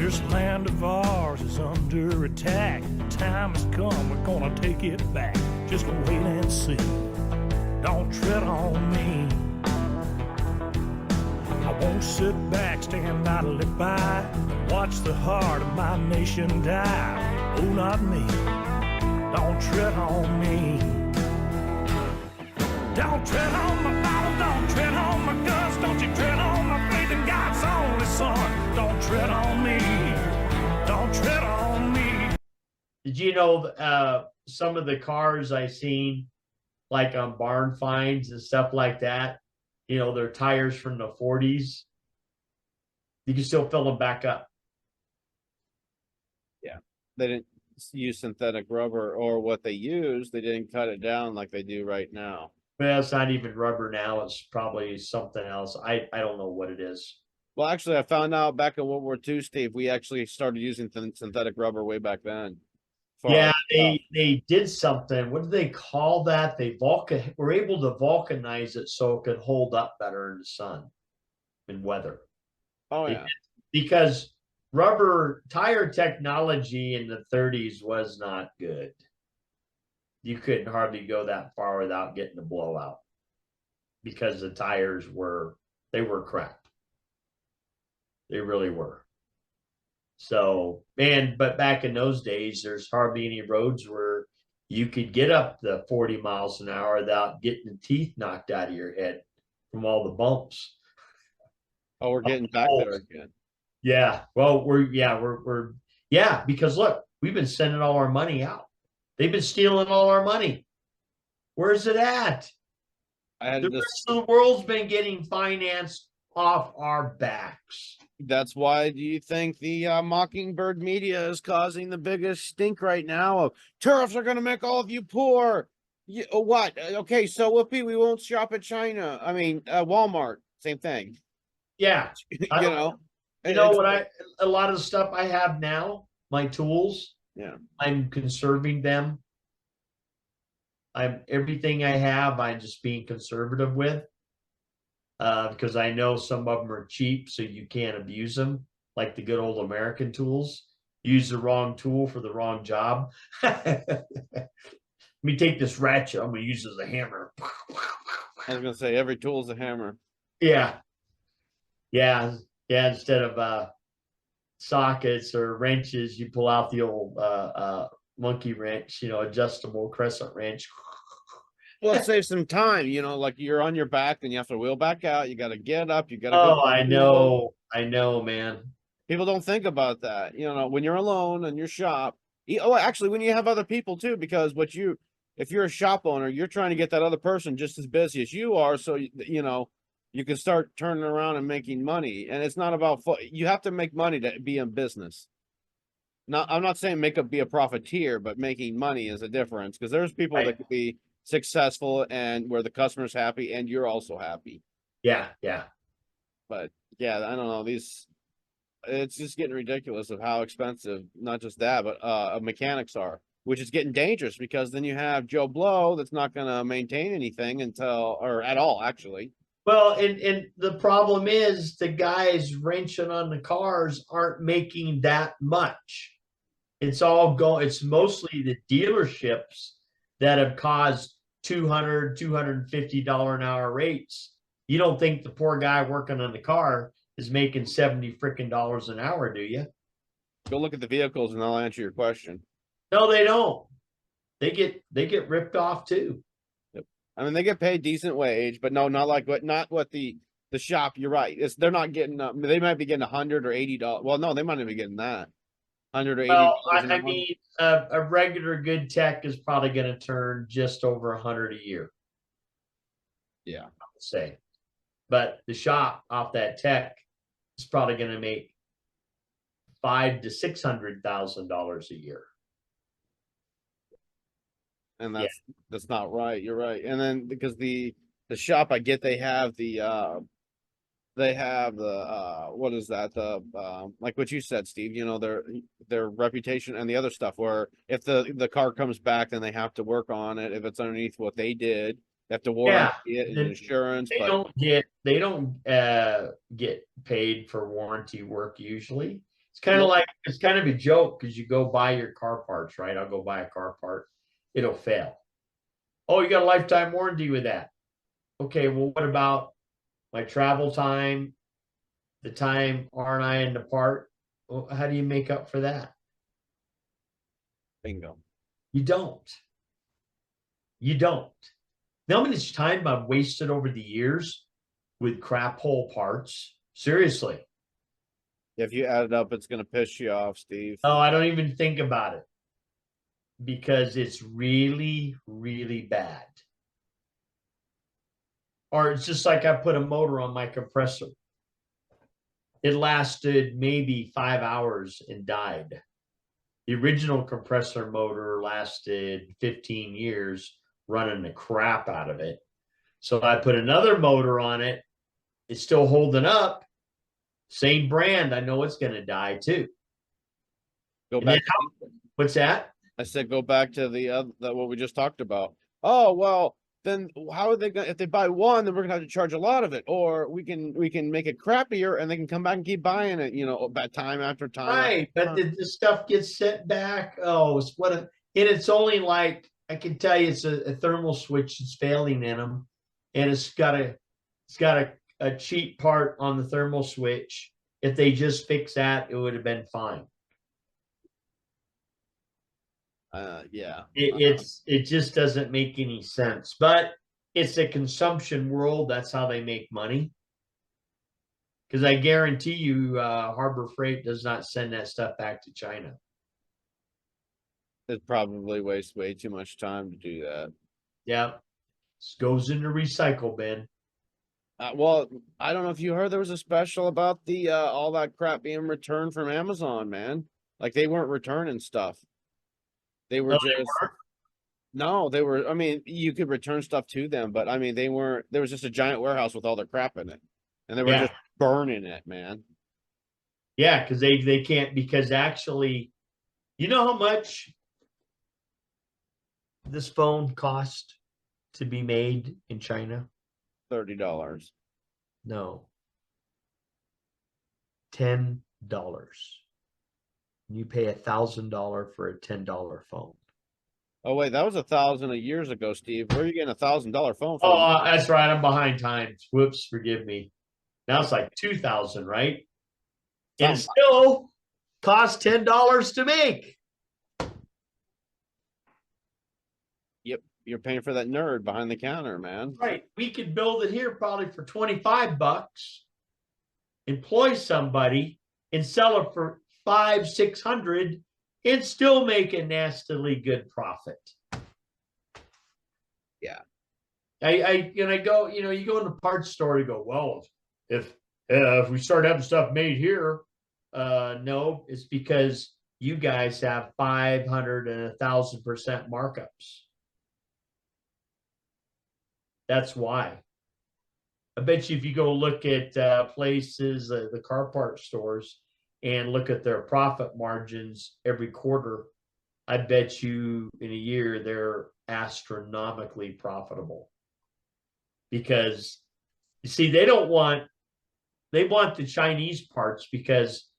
This land of ours is under attack. The time has come, we're gonna take it back. Just wait and see. Don't tread on me. I won't sit back, stand idly by, and watch the heart of my nation die. Oh, not me. Don't tread on me. Don't tread on my Bible, don't tread on my guns, don't you tread on my faith in God's only Son. Don't tread on me. Don't tread on me. Did you know some of the cars I seen, like on barn finds and stuff like that, you know, their tires from the 40s, you can still fill them back up. Yeah, they didn't use synthetic rubber, or what they used, they didn't cut it down like they do right now. Well, it's not even rubber now. It's probably something else. I don't know what it is. Well, actually, I found out back in World War II, Steve, we actually started using synthetic rubber way back then. Yeah, they did something. What do they call that? They were able to vulcanize it so it could hold up better in the sun and weather. Oh yeah, because rubber tire technology in the 30s was not good. You couldn't hardly go that far without getting a blowout because the tires were crap. They really were. So, but back in those days, there's hardly any roads where you could get up the 40 miles an hour without getting the teeth knocked out of your head from all the bumps. Oh, we're getting back there again. Yeah. Well, we're because look, we've been sending all our money out. They've been stealing all our money. Where's it at? The rest of the world's been getting financed off our backs. That's why do you think the Mockingbird media is causing the biggest stink right now of tariffs are going to make all of you poor? What? Okay, so Whoopi, we won't shop at China. I mean, Walmart, same thing. Yeah. You know what a lot of the stuff I have now, my tools, yeah, I'm conserving them. Everything I have, I'm just being conservative with. Because I know some of them are cheap, so you can't abuse them, like the good old American tools. Use the wrong tool for the wrong job. Let me take this ratchet. I'm going to use it as a hammer. I was going to say every tool is a hammer. Yeah. Instead of sockets or wrenches, you pull out the old monkey wrench, adjustable crescent wrench. Well, it saves some time, like you're on your back and you have to wheel back out. You got to get up. You got to go. I know, man. People don't think about that. When you're alone in your shop. Oh, actually, when you have other people too, because if you're a shop owner, you're trying to get that other person just as busy as you are. So, you can start turning around and making money. And it's not about, you have to make money to be in business. I'm not saying be a profiteer, but making money is a difference, because there's people that could be successful and where the customer's happy and you're also happy. Yeah. But yeah, I don't know, it's just getting ridiculous of how expensive, not just that, but mechanics are, which is getting dangerous, because then you have Joe Blow that's not going to maintain anything or at all, actually. Well, and the problem is the guys wrenching on the cars aren't making that much. It's mostly the dealerships that have caused $200, $250 an hour rates. You don't think the poor guy working on the car is making $70 freaking an hour, do you? Go look at the vehicles and I'll answer your question. No, they don't. They get ripped off too. Yep. I mean, they get paid decent wage, but no, not what the shop. You're right. They're not getting. They might be getting $100 or $80. Well, no, they might not be getting that. 100 or 80. Well, I mean, a regular good tech is probably going to turn just over 100 a year. Yeah, I would say, but the shop off that tech is probably going to make $500,000 to $600,000 a year. And that's not right. You're right. And then because the shop, I get they have the what is that, like what you said, Steve, their reputation and the other stuff, where if the car comes back, then they have to work on it. If it's underneath what they did, they have to warranty it and insurance. They don't get paid for warranty work usually. It's kind of Yep. like it's kind of a joke because you go buy your car parts, right? I'll go buy a car part, it'll fail. Oh, you got a lifetime warranty with that. Okay, well, what about my travel time, the time aren't I in the part? Well, how do you make up for that? Bingo. You don't. You don't. Now, how much time I've wasted over the years with crap hole parts? Seriously. If you add it up, it's gonna piss you off, Steve. Oh, I don't even think about it because it's really, really bad. Or it's just like I put a motor on my compressor. It lasted maybe 5 hours and died. The original compressor motor lasted 15 years running the crap out of it. So I put another motor on it. It's still holding up. Same brand. I know it's going to die too. Go And back. What's that? I said go back to the what we just talked about. Oh well, then how are they gonna if they buy one, then we're gonna have to charge a lot of it, or we can make it crappier and they can come back and keep buying it, time after time. Right. But the stuff gets sent back. Oh, it's what and it's only like I can tell you it's a thermal switch that's failing in them. And it's got a cheap part on the thermal switch. If they just fix that, it would have been fine. Yeah. It just doesn't make any sense. But it's a consumption world. That's how they make money. Because I guarantee you, Harbor Freight does not send that stuff back to China. It probably wastes way too much time to do that. Yeah, this goes into recycle bin. Well, I don't know if you heard there was a special about the all that crap being returned from Amazon, man. Like they weren't returning stuff. They were No, they just no, they were. I mean, you could return stuff to them, but I mean, they weren't. There was just a giant warehouse with all their crap in it, and they were Yeah. just burning it, man. Yeah, because they can't because actually, you know how much this phone cost to be made in China? $30. No. $10. You pay $1,000 for a $10 phone. Oh wait, that was 1,000 years ago, Steve. Where are you getting $1,000 phone from? Oh, that's right. I'm behind times. Whoops, forgive me. Now it's like 2,000, right? And it still costs $10 to make. Yep, you're paying for that nerd behind the counter, man. Right. We could build it here probably for $25, employ somebody and sell it for $500-$600 and still make a nastily good profit. Yeah. I go, you go in the parts store, you go, well, if we start having stuff made here, no, it's because you guys have 500 and 1,000% markups. That's why. I bet you if you go look at places, the car part stores, and look at their profit margins every quarter, I bet you in a year they're astronomically profitable. Because you see, they want the Chinese parts because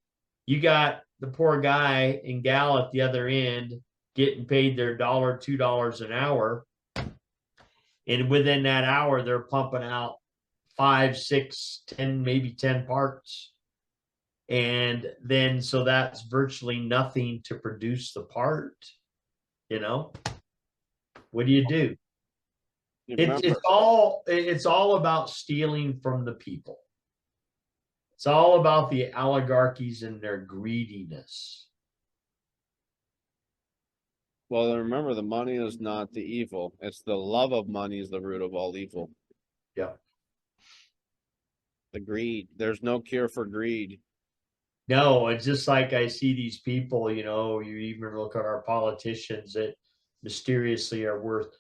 you got the poor guy and gal at the other end getting paid their $1, $2 an hour. And within that hour, they're pumping out 5, 6, 10, maybe 10 parts. And then, so that's virtually nothing to produce the part. What do you do? It's all about stealing from the people. It's all about the oligarchies and their greediness. Well, remember, the money is not the evil. It's the love of money is the root of all evil. Yeah. The greed. There's no cure for greed. No, it's just like I see these people, you even look at our politicians that mysteriously are worth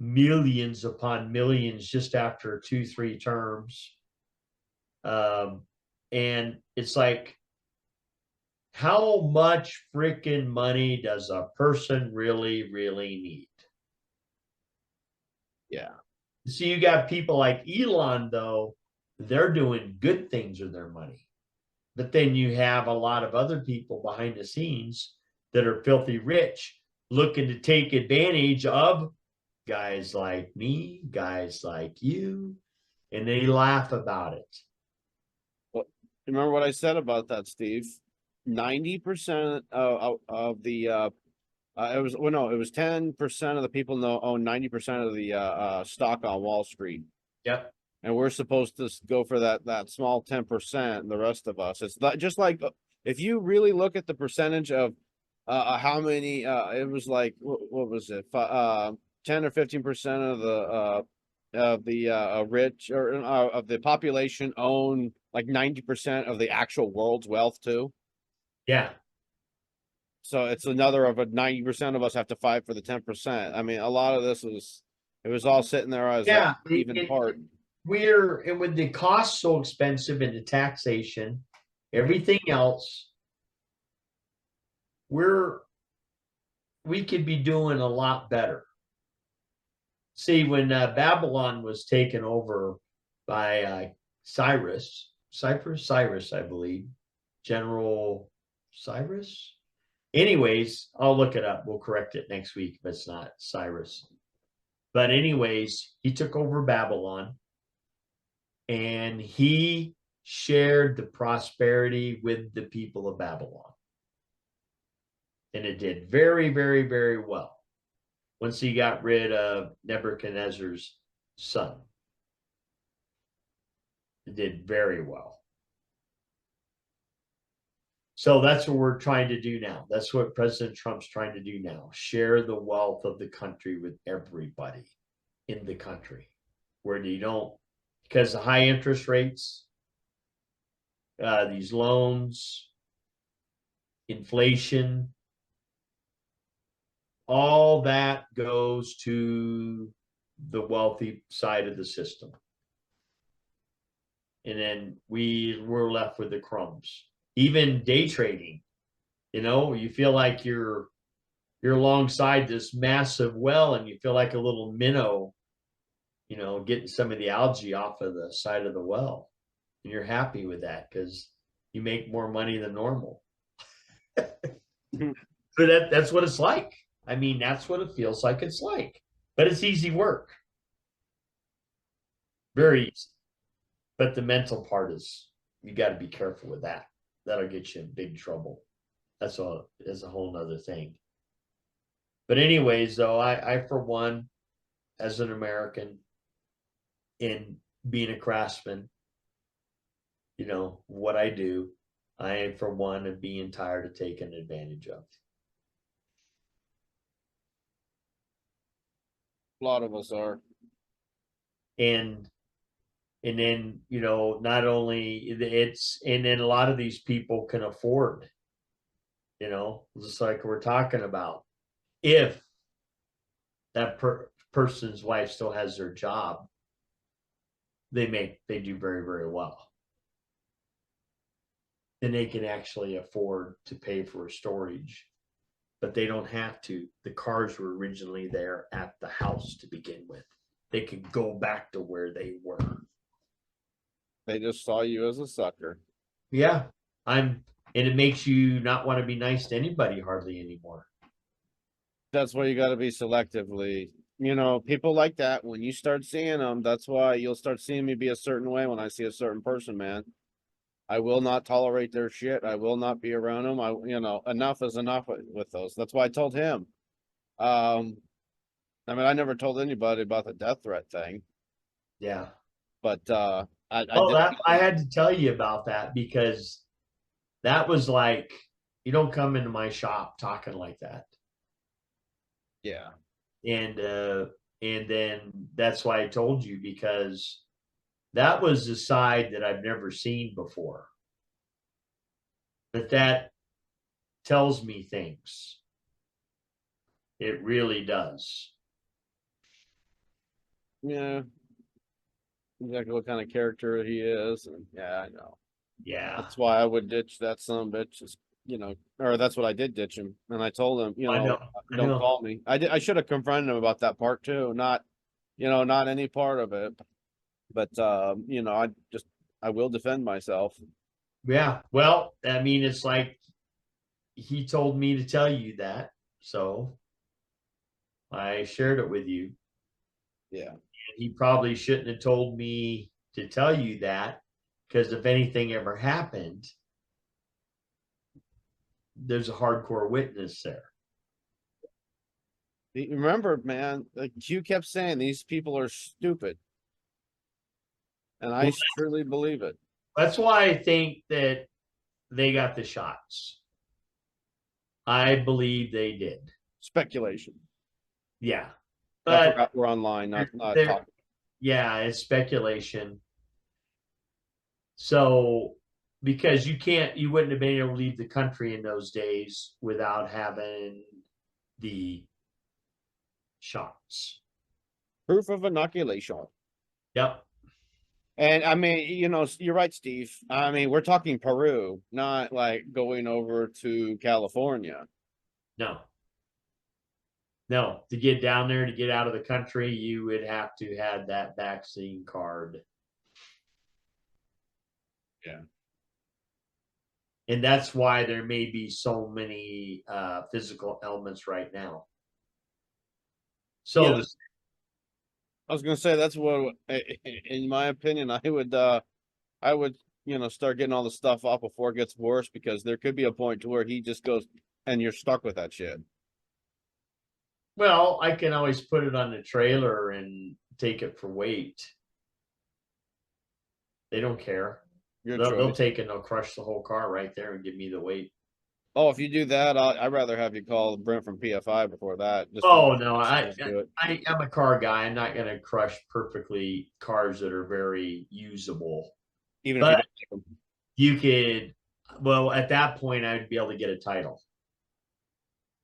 millions upon millions just after 2-3 terms. And it's like, how much freaking money does a person really, really need? Yeah. So you got people like Elon, though, they're doing good things with their money. But then you have a lot of other people behind the scenes that are filthy rich looking to take advantage of guys like me, guys like you, and they laugh about it. Remember what I said about that, Steve? 90% of the it was well, no, it was 10% of the people own 90% of the stock on Wall Street. Yep. And we're supposed to go for that small 10%, the rest of us. It's not just like if you really look at the percentage of how many it was like what was it 10 or 15% of the rich or of the population own like 90% of the actual world's wealth too. Yeah. So it's another of a 90% of us have to fight for the 10%. I mean, a lot of this was all sitting there as Yeah, an even part. And with the cost so expensive and the taxation, everything else, we could be doing a lot better. See, when Babylon was taken over by Cyrus, I believe, General Cyrus. Anyways, I'll look it up. We'll correct it next week if it's not Cyrus. But anyways, he took over Babylon and he shared the prosperity with the people of Babylon. And it did very, very, very well once he got rid of Nebuchadnezzar's son. It did very well. So that's what we're trying to do now. That's what President Trump's trying to do now. Share the wealth of the country with everybody in the country. Where you don't, because the high interest rates, these loans, inflation, all that goes to the wealthy side of the system. And then we're left with the crumbs. Even day trading, you feel like you're alongside this massive well and you feel like a little minnow, getting some of the algae off of the side of the well. And you're happy with that because you make more money than normal. So that's what it's like. I mean, that's what it feels like it's like. But it's easy work. Very easy. But the mental part is, you got to be careful with that. That'll get you in big trouble. That's a whole nother thing. But anyways, though, I for one, as an American, in being a craftsman, what I do, I for one am being tired of taking advantage of. A lot of us are. And then, not only it's, and then a lot of these people can afford, just like we're talking about, if that person's wife still has their job, they do very, very well. Then they can actually afford to pay for storage, but they don't have to. The cars were originally there at the house to begin with. They could go back to where they were. They just saw you as a sucker. Yeah. And it makes you not want to be nice to anybody hardly anymore. That's why you got to be selectively, people like that. When you start seeing them, that's why you'll start seeing me be a certain way when I see a certain person, man. I will not tolerate their shit. I will not be around them. Enough is enough with those. That's why I told him. I mean, I never told anybody about the death threat thing. Yeah. But I had to tell you about that because that was like, you don't come into my shop talking like that. Yeah. And then that's why I told you, because that was a side that I've never seen before. But that tells me things. It really does. Yeah. Exactly what kind of character he is. And yeah, I know. Yeah. That's why I would ditch that son of a bitch. Or that's what I did ditch him. And I told him, I know. don't call me. I should have confronted him about that part too. Not any part of it. But I will defend myself. Yeah. Well, I mean, it's like he told me to tell you that, so I shared it with you. Yeah. And he probably shouldn't have told me to tell you that, because if anything ever happened, there's a hardcore witness there. Remember, man, like you kept saying, these people are stupid. And I Well, truly believe it. that's why I think that they got the shots. I believe they did. Speculation. Yeah. I But forgot we're online, not there, talking. yeah, it's speculation. So, because you wouldn't have been able to leave the country in those days without having the shots. Proof of inoculation. Yep. And I mean, you're right, Steve. I mean, we're talking Peru, not like going over to California. No. No, to get down there, to get out of the country, you would have to have that vaccine card. Yeah. And that's why there may be so many physical elements right now. So Yeah. I was gonna say that's what, in my opinion, I would, start getting all the stuff off before it gets worse, because there could be a point to where he just goes and you're stuck with that shit. well, I can always put it on the trailer and take it for weight. They don't care. Your They'll choice. take it and they'll crush the whole car right there and give me the weight. Oh, if you do that, I'd rather have you call Brent from PFI before that. Oh no, Just do it. I'm a car guy. I'm not gonna crush perfectly cars that are very usable. Even if you But don't like them. you could, well, at that point I'd be able to get a title.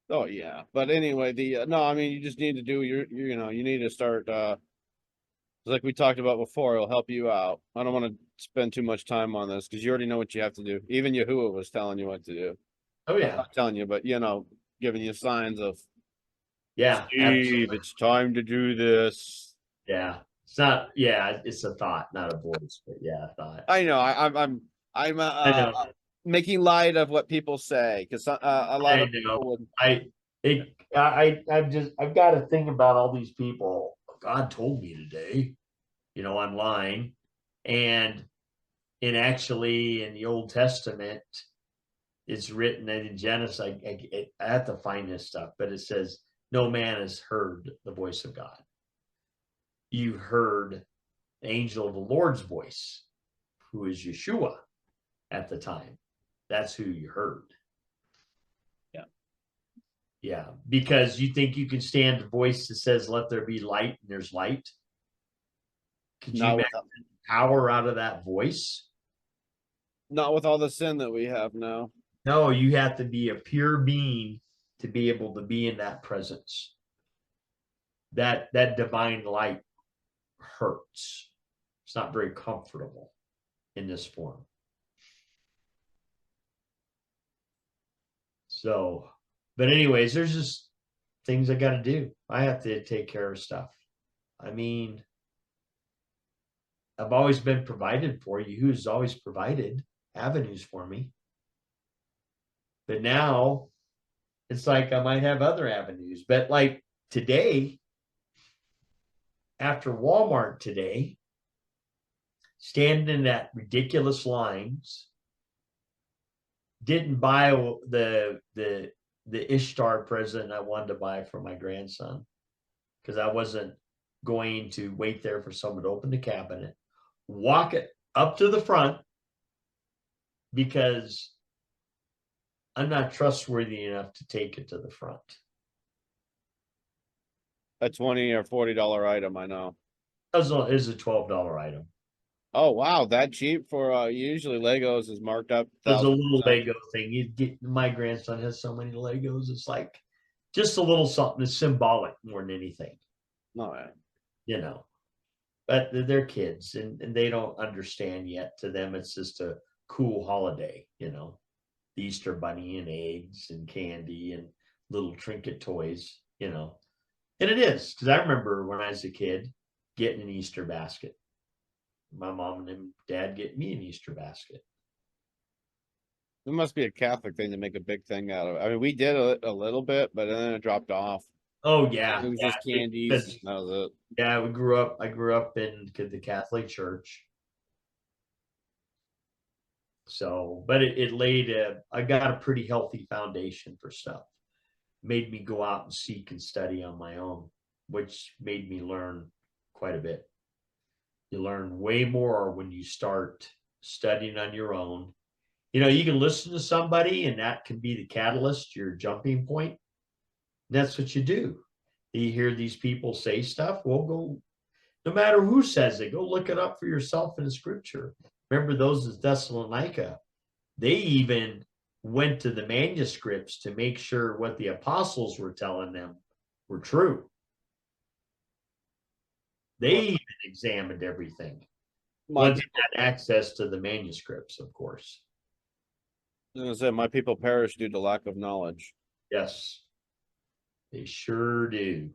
Oh yeah, but anyway, no, I mean, you just need to do you need to start. Like we talked about before, it'll help you out. I don't want to spend too much time on this because you already know what you have to do. Even Yahuwah was telling you what to do. Oh yeah. Not telling you, but giving you signs of, Yeah, Steve, absolutely. it's time to do this. Yeah. It's not, yeah, it's a thought, not a voice, but yeah, a thought. I know. I'm I know. making light of what people say, because a lot I of know. people would. I've got to think about all these people. God told me today, online, and actually in the Old Testament, it's written in Genesis. I have to find this stuff, but it says, "No man has heard the voice of God." You heard the angel of the Lord's voice, who is Yeshua at the time. That's who you heard. Yeah, because you think you can stand a voice that says, "Let there be light," and there's light. Could you imagine power out of that voice? Not with all the sin that we have now. No, you have to be a pure being to be able to be in that presence. That divine light hurts. It's not very comfortable in this form. So, but anyways, there's just things I got to do. I have to take care of stuff. I mean, I've always been provided for. You who's always provided avenues for me. But now it's like I might have other avenues. But like today, after Walmart today, standing in that ridiculous lines, didn't buy the Ishtar present I wanted to buy for my grandson, because I wasn't going to wait there for someone to open the cabinet, walk it up to the front, because I'm not trustworthy enough to take it to the front. A $20 or $40 item, I know. It is a $12 item. Oh wow, that cheap for usually Legos is marked up. There's a little Lego thing. You get, my grandson has so many Legos. It's like just a little something that's symbolic more than anything. No, yeah. But they're kids and they don't understand yet. To them, it's just a cool holiday, the Easter bunny and eggs and candy and little trinket toys, and it is, because I remember when I was a kid getting an Easter basket. My mom and dad get me an Easter basket. It must be a Catholic thing to make a big thing out of it. I mean, we did a little bit, but then it dropped off. Oh yeah, It was yeah, just candies. because That was it. yeah, we grew up. I grew up in the Catholic Church. So, but it laid I got a pretty healthy foundation for stuff. Made me go out and seek and study on my own, which made me learn quite a bit. You learn way more when you start studying on your own. You know, you can listen to somebody and that can be the catalyst, your jumping point. That's what you do. You hear these people say stuff, well, go, no matter who says it, go look it up for yourself in the scripture. Remember those in Thessalonica, they even went to the manuscripts to make sure what the apostles were telling them were true. They even examined everything. My, Once you had access to the manuscripts, of course. I was gonna say, my people perish due to lack of knowledge. Yes, they sure do.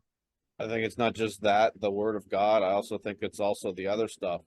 I think it's not just that, the word of God. I also think it's also the other stuff.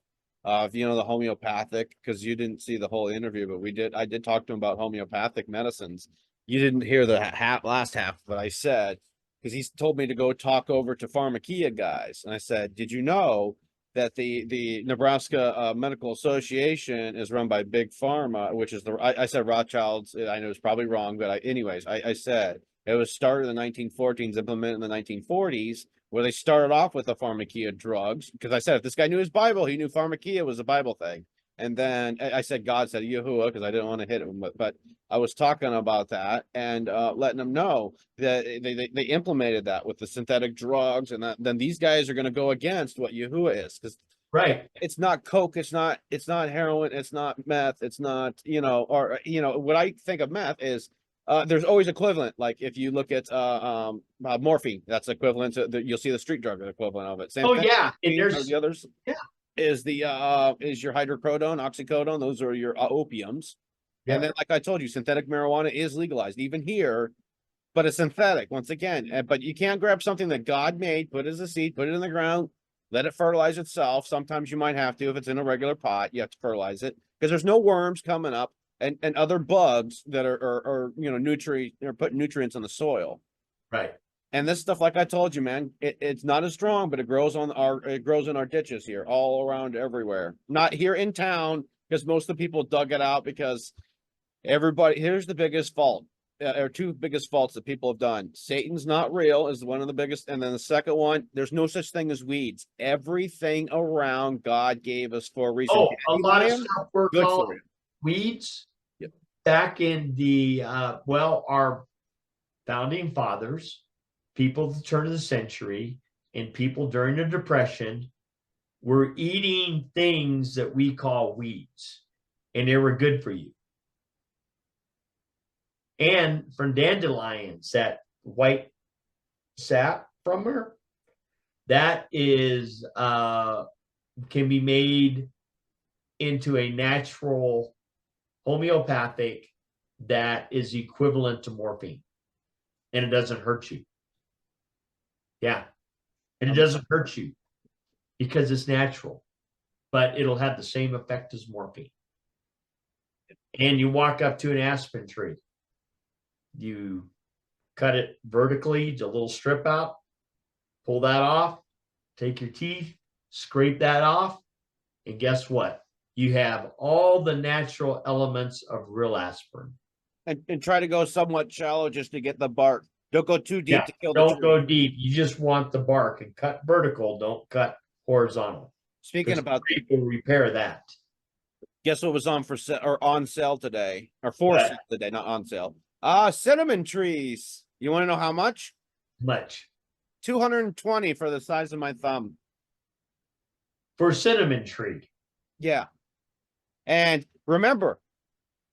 If you know the homeopathic, because you didn't see the whole interview, but we did. I did talk to him about homeopathic medicines. You didn't hear the last half, but I said, because he's told me to go talk over to Pharmakia guys, and I said, did you know that the Nebraska Medical Association is run by Big Pharma, which is I said Rothschilds. I know it's probably wrong, but I said it was started in the 1914s, implemented in the 1940s, where they started off with the pharmakia drugs. Because I said if this guy knew his Bible, he knew pharmakia was a Bible thing. And then I said God said Yahuwah because I didn't want to hit him, but I was talking about that and letting them know that they implemented that with the synthetic drugs, and then these guys are going to go against what Yahuwah is, because Right. it's not coke, it's not heroin, it's not meth, it's not or what I think of meth is there's always equivalent. Like if you look at morphine, that's equivalent to you'll see the street drug equivalent of it. Same Oh thing. yeah, and Or there's the others. Yeah. Is your hydrocodone, oxycodone, those are your opiums. Yeah. And then, like I told you, synthetic marijuana is legalized even here, but it's synthetic once again. But you can't grab something that God made, put it as a seed, put it in the ground, let it fertilize itself. Sometimes you might have to, if it's in a regular pot, you have to fertilize it because there's no worms coming up and other bugs that are putting nutrients in the soil. right. And this stuff, like I told you, man, it's not as strong, but it grows in our ditches here, all around everywhere. Not here in town, because most of the people dug it out because here's the biggest fault, or two biggest faults that people have done. Satan's not real is one of the biggest. And then the second one, there's no such thing as weeds. Everything around God gave us for a reason. Oh, a lot of Dandelion, stuff we're good for calling you. weeds. Yep. Back in the our founding fathers, people at the turn of the century, and people during the Depression were eating things that we call weeds, and they were good for you. And from dandelions, that white sap from her, that is can be made into a natural homeopathic that is equivalent to morphine, and it doesn't hurt you. Yeah, and it doesn't hurt you because it's natural, but it'll have the same effect as morphine. And you walk up to an aspen tree, you cut it vertically, a little strip out, pull that off, take your teeth, scrape that off, and guess what? You have all the natural elements of real aspirin. And try to go somewhat shallow just to get the bark. Don't go too deep Yeah, to kill the don't tree. go deep. You just want the bark, and cut vertical, don't cut horizontal. Speaking about, People repair that. guess what was on sale today, or for What? sale today, not on sale. Cinnamon trees. You want to know how much? Much 220 for the size of my thumb. for cinnamon tree. Yeah. And remember,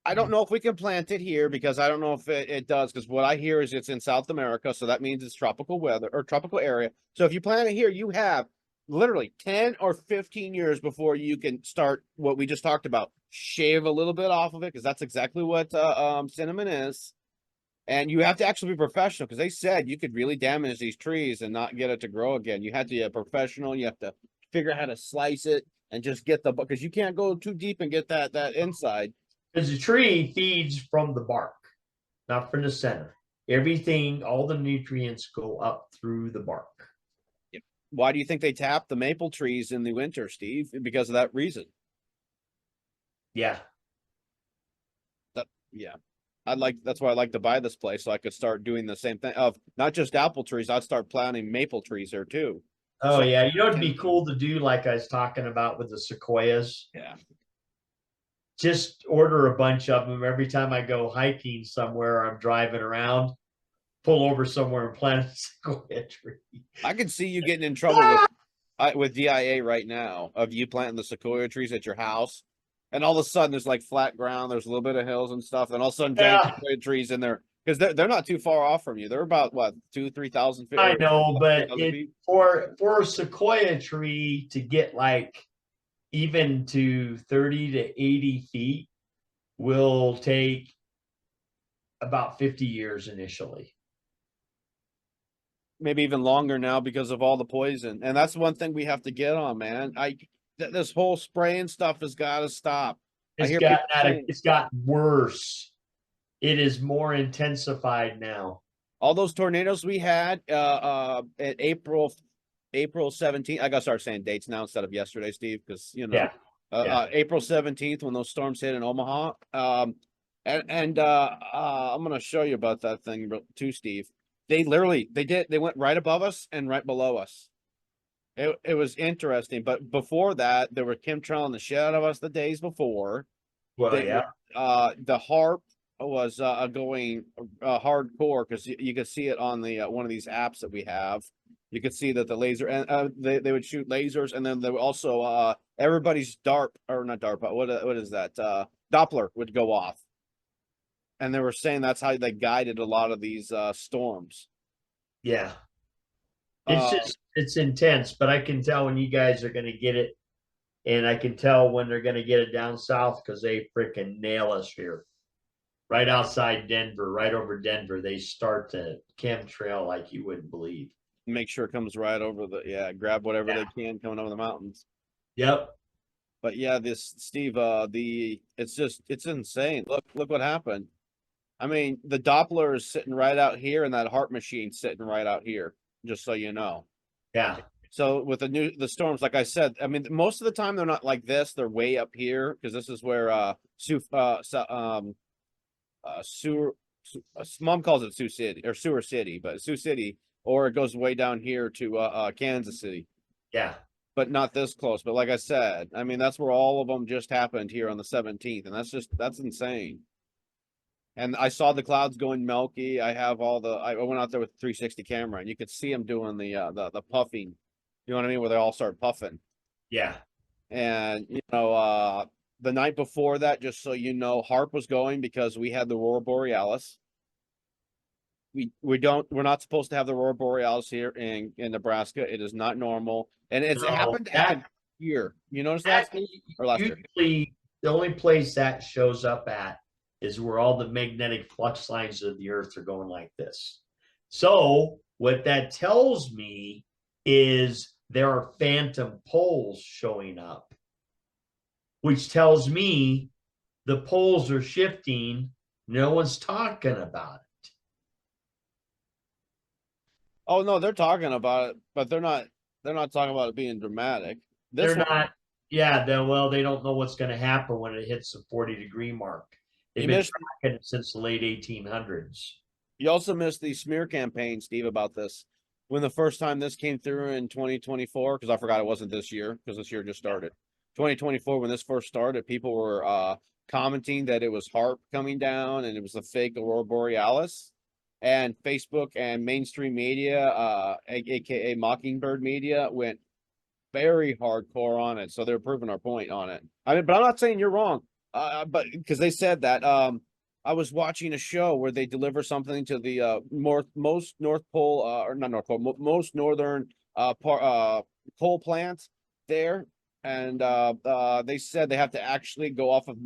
I don't know if we can plant it here because I don't know if it does, because what I hear is it's in South America, so that means it's tropical weather or tropical area. So if you plant it here, you have literally 10 or 15 years before you can start what we just talked about. Shave a little bit off of it, because that's exactly what cinnamon is. And you have to actually be professional, because they said you could really damage these trees and not get it to grow again. You have to be a professional. You have to figure out how to slice it and just get because you can't go too deep and get that inside. Because the tree feeds from the bark, not from the center. Everything, all the nutrients go up through the bark. Why do you think they tap the maple trees in the winter, Steve? Because of that reason. Yeah. Yeah. That's why I like to buy this place, so I could start doing the same thing of not just apple trees. I'd start planting maple trees there too. Oh So- yeah. You know, it'd be cool to do like I was talking about with the sequoias. Yeah. Just order a bunch of them every time I go hiking somewhere. I'm driving around, pull over somewhere and plant a sequoia tree. I could see you getting in trouble with DIA right now of you planting the sequoia trees at your house, and all of a sudden there's like flat ground, there's a little bit of hills and stuff, and all of a sudden giant Yeah. sequoia trees in there because they're not too far off from you. They're about what 2,000-3,000 feet. I know, but 3,000 feet? for a sequoia tree to get like even to 30 to 80 feet will take about 50 years initially. Maybe even longer now because of all the poison, and that's one thing we have to get on, man. This whole spraying stuff has got to stop. It's hear gotten people saying- it's gotten worse. It is more intensified now. All those tornadoes we had at April 17th. I gotta start saying dates now instead of yesterday, Steve, because you know Yeah. April 17th when those storms hit in Omaha. I'm gonna show you about that thing too, Steve. They went right above us and right below us. It was interesting, but before that, there were chemtrail in the shit out of us the days before. Well, They- yeah. The HARP was going hardcore because you could see it on the one of these apps that we have. You could see that the laser and they would shoot lasers, and then they would also everybody's DARP or not DARP, but what is that? Doppler would go off, and they were saying that's how they guided a lot of these storms. Yeah. It's intense, but I can tell when you guys are going to get it, and I can tell when they're going to get it down south because they freaking nail us here. Right outside Denver, right over Denver, they start to chemtrail like you wouldn't believe. Make sure it comes right over grab whatever Yeah. they can coming over the mountains. Yep. But yeah, this Steve, it's insane. Look what happened. I mean, the Doppler is sitting right out here, and that HARP machine sitting right out here. Just so you know. Yeah. So with the storms, like I said, I mean, most of the time they're not like this. They're way up here because this is where Mom calls it Sioux City or Sewer City, but Sioux City, or it goes way down here to Kansas City. Yeah. But not this close. But like I said, I mean, that's where all of them just happened here on the 17th, and that's insane. And I saw the clouds going milky. I went out there with the 360 camera, and you could see them doing the puffing. You know what I mean? Where they all start puffing. Yeah. And the night before that, just so you know, HARP was going because we had the Aurora Borealis. We're not supposed to have the Aurora Borealis here in Nebraska. It is not normal, and it happened here. You notice that? Or last year? Usually, the only place that shows up at is where all the magnetic flux lines of the earth are going like this. So what that tells me is there are phantom poles showing up, which tells me the poles are shifting. No one's talking about it. Oh no, they're talking about it, but they're not talking about it being dramatic. They're not. Yeah, they don't know what's going to happen when it hits the 40-degree mark. They've been tracking it since the late 1800s. You also missed the smear campaign, Steve, about this. When the first time this came through in 2024, because I forgot it wasn't this year, because this year just started. 2024, when this first started, people were commenting that it was HARP coming down and it was a fake Aurora Borealis. And Facebook and mainstream media, aka Mockingbird media, went very hardcore on it. So they're proving our point on it. I mean, but I'm not saying you're wrong. But because they said that, I was watching a show where they deliver something to the most North Pole, or not North Pole, most northern coal plants there, and they said they have to actually go off of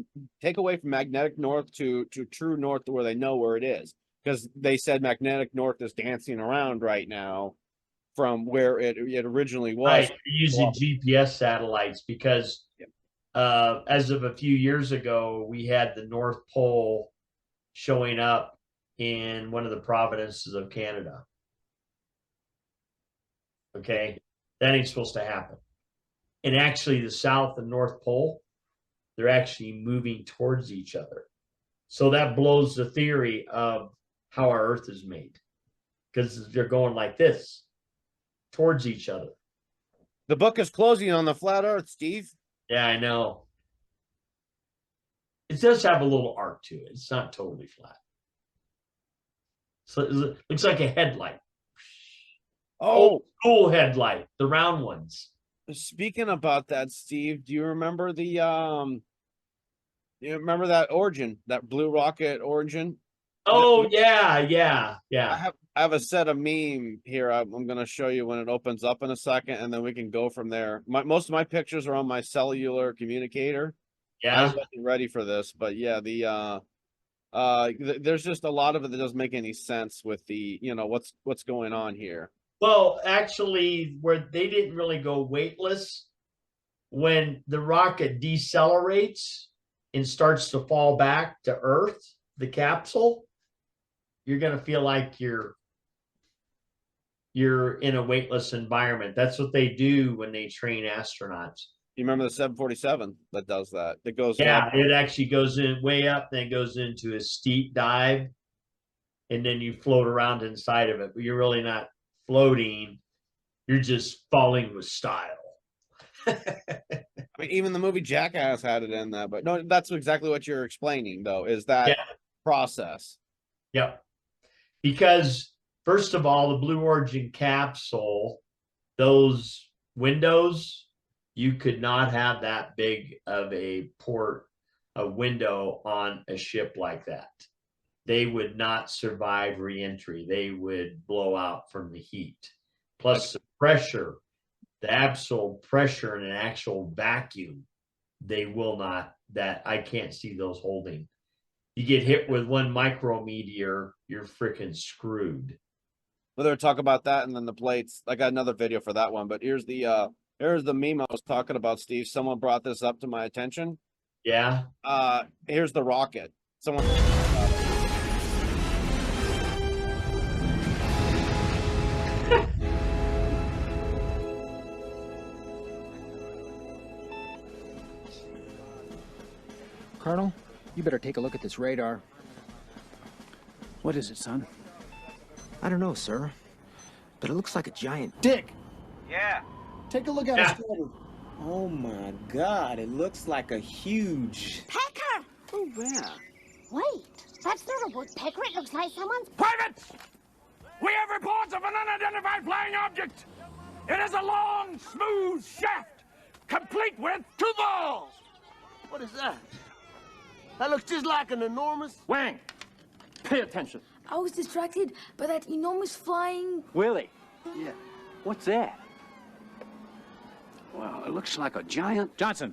take away from magnetic north to true north where they know where it is, because they said magnetic north is dancing around right now from where it originally was. Right, using GPS satellites because as of a few years ago, we had the North Pole showing up in one of the provinces of Canada. Okay, that ain't supposed to happen. And actually, the South and North Pole, they're actually moving towards each other. So that blows the theory of how our Earth is made, because they're going like this towards each other. The book is closing on the flat Earth, Steve. Yeah, I know. It does have a little arc to it. It's not totally flat. So it looks like a headlight. Old school headlight, the round ones. Speaking about that, Steve, do you remember the you remember that origin, that blue rocket origin? Oh yeah. I have a set of meme here. I'm going to show you when it opens up in a second, and then we can go from there. Most of my pictures are on my cellular communicator. I Yeah. was getting ready for this, but yeah, there's just a lot of it that doesn't make any sense with the, what's going on here. Well, actually, where they didn't really go weightless, when the rocket decelerates and starts to fall back to Earth, the capsule, you're going to feel like you're in a weightless environment. That's what they do when they train astronauts. You remember the 747 that does that? It goes it actually goes in way up, then it goes into a steep dive, and then you float around inside of it, but you're really not floating, you're just falling with style. I mean, even the movie Jackass had it in that, but no, that's exactly what you're explaining, though, is that process. Yep. Because first of all, the Blue Origin capsule, those windows, you could not have that big of a window on a ship like that. They would not survive re-entry. They would blow out from the heat. Plus the pressure, the absolute pressure in an actual vacuum, they will not, that I can't see those holding. You get hit with one micrometeor, you're freaking screwed. Well, they're talking about that, and then the plates. I got another video for that one, but here's the meme I was talking about, Steve. Someone brought this up to my attention. Yeah. Here's the rocket. Someone. Colonel, you better take a look at this radar. What is it, son? I don't know, sir, but it looks like a giant. Dick! Yeah. Take a look at Yeah. it, Steady. Oh my God, it looks like a huge... Pecker! Oh, yeah. Wait, that's not a woodpecker. It looks like someone's... Privates! We have reports of an unidentified flying object. It is a long, smooth shaft, complete with two balls. What is that? That looks just like an enormous... Wang! Pay attention. I was distracted by that enormous flying... Willie. Yeah. What's that? Well, it looks like a giant... Johnson.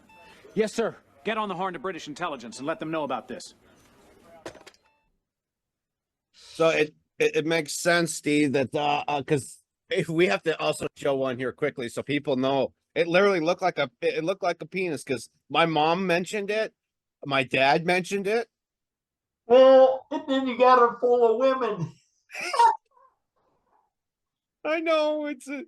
Yes, sir. Get on the horn to British intelligence and let them know about this. So it makes sense, Steve, that because we have to also show one here quickly so people know. It literally looked like a penis because my mom mentioned it, my dad mentioned it. Well, and then you got her full of women. I know it's a...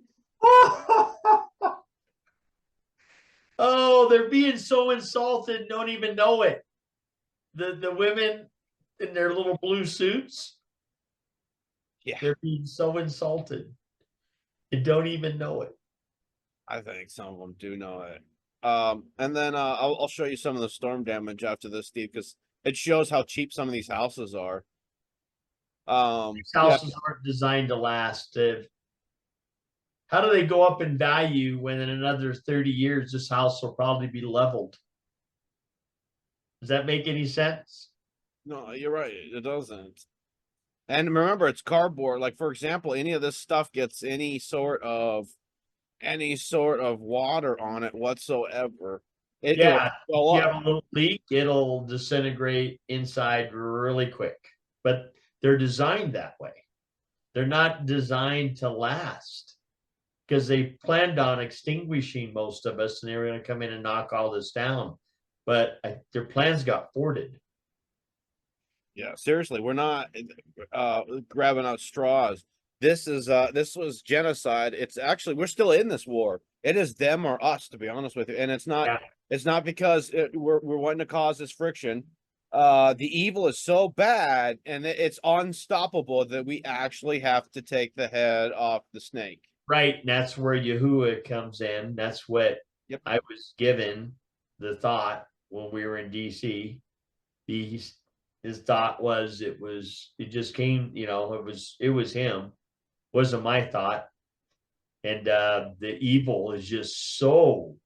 Oh, they're being so insulted, don't even know it. The women in their little blue suits. Yeah. They're being so insulted. They don't even know it. I think some of them do know it. And then I'll show you some of the storm damage after this, Steve, because it shows how cheap some of these houses are. These houses aren't designed to last. How do they go up in value when in another 30 years this house will probably be leveled? Does that make any sense? No, you're right. It doesn't. And remember, it's cardboard. Like, for example, any of this stuff gets any sort of water on it whatsoever. Yeah, it'll if go you up. have a little leak, it'll disintegrate inside really quick. But they're designed that way. They're not designed to last. because they planned on extinguishing most of us and they were going to come in and knock all this down. But their plans got thwarted. Yeah, seriously, we're not grabbing out straws. This was genocide. It's actually, we're still in this war. It is them or us, to be honest with you. And it's not, Yeah. it's not because we're wanting to cause this friction. The evil is so bad and it's unstoppable that we actually have to take the head off the snake. Right. And that's where Yahuwah comes in. That's what Yep. I was given the thought when we were in DC. His thought was it just came, it was him. Wasn't my thought. And the evil is just so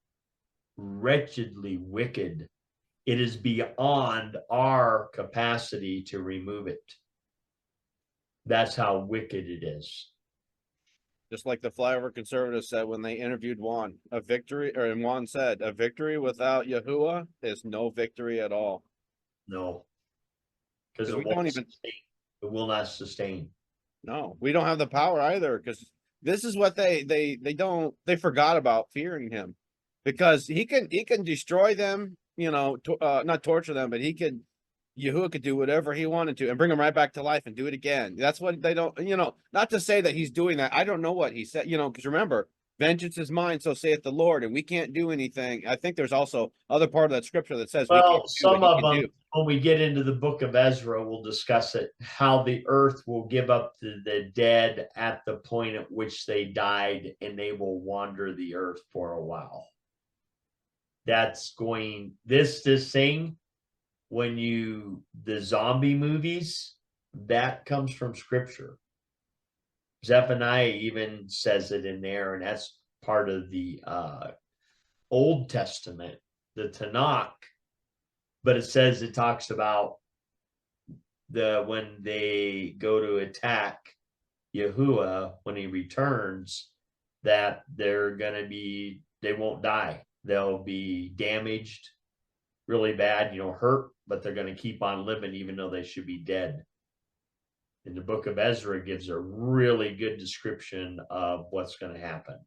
wretchedly wicked. It is beyond our capacity to remove it. That's how wicked it is. Just like the flyover conservatives said when they interviewed Juan, and Juan said, a victory without Yahuwah is no victory at all. No. Because it we won't don't even sustain. It will not sustain. No, we don't have the power either, because this is what they forgot about fearing him, because he can destroy them, not torture them, but Yahuwah could do whatever he wanted to and bring them right back to life and do it again. That's what they don't, not to say that he's doing that. I don't know what he said, because remember, vengeance is mine, so saith the Lord, and we can't do anything. I think there's also other part of that scripture that says, well, some of them, when we get into the book of Ezra, we'll discuss it, how the earth will give up the dead at the point at which they died, and they will wander the earth for a while. That's going, this thing, the zombie movies, that comes from scripture. Zephaniah even says it in there, and that's part of the Old Testament, the Tanakh. But it talks about when they go to attack Yahuwah when he returns, that they won't die. They'll be damaged really bad, hurt, but they're going to keep on living even though they should be dead. And the book of Ezra gives a really good description of what's going to happen.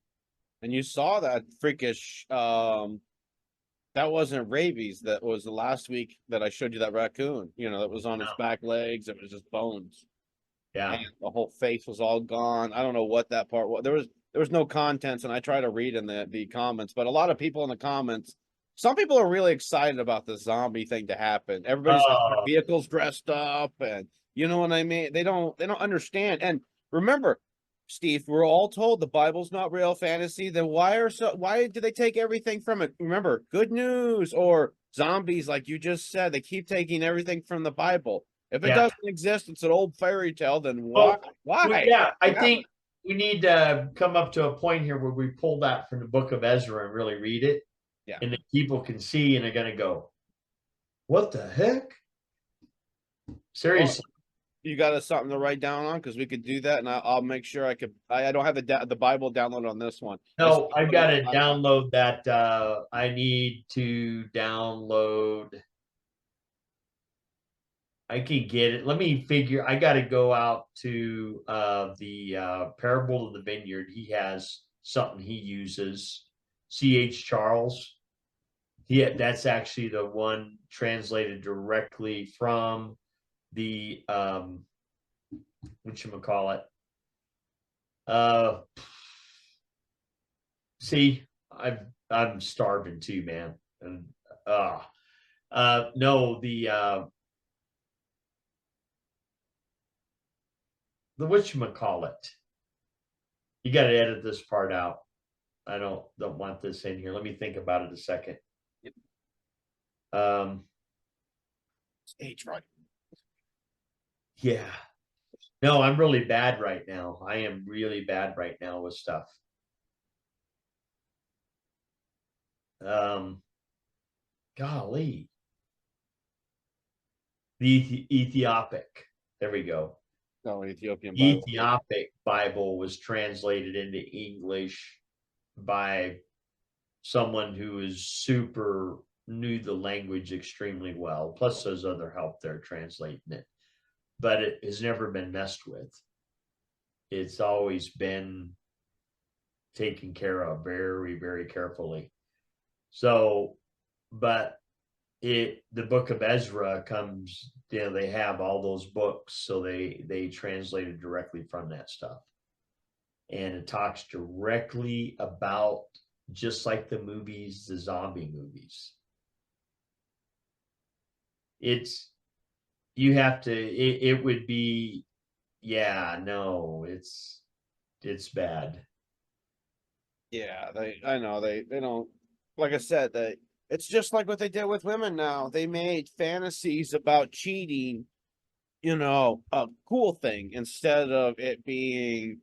And you saw that freakish, that wasn't rabies. That was the last week that I showed you that raccoon, that was on his back legs. It was just bones. Yeah. And the whole face was all gone. I don't know what that part was. There was no contents, and I try to read in the comments, but a lot of people in the comments, some people are really excited about the zombie thing to happen. Everybody's got their vehicles dressed up, and you know what I mean? They don't understand. And remember, Steve, we're all told the Bible's not real fantasy. Then why do they take everything from it? Remember, good news or zombies, like you just said, they keep taking everything from the Bible. If it doesn't exist, it's an old fairy tale, then why? Yeah, I think we need to come up to a point here where we pull that from the book of Ezra and really read it. Yeah. And the people can see and they're going to go, what the heck? Seriously. Well, you got us something to write down on? Because we could do that, and I'll make sure I could. I don't have the Bible download on this one. No, I've got to download that. I need to download. I can get it. Let me figure. I got to go out to the Parable of the Vineyard. He has something he uses. C.H. Charles. That's actually the one translated directly from the whatchamacallit. See, I'm starving too, man. And no, the whatchamacallit. You got to edit this part out. I don't want this in here. Let me think about it a second. Stage right. Yeah. No, I'm really bad right now. I am really bad right now with stuff. Golly. The Ethiopic. There we go. No, Ethiopian Bible. Ethiopic Bible was translated into English by someone who is knew the language extremely well. Plus there's other help there translating it. But it has never been messed with. It's always been taken care of very, very carefully. So, but the book of Ezra comes, they have all those books, so they translated directly from that stuff. And it talks directly about, just like the movies, the zombie movies. You have to, it would be, yeah, no, it's bad. Yeah, I know they don't, like I said, it's just like what they did with women now. They made fantasies about cheating, a cool thing instead of it being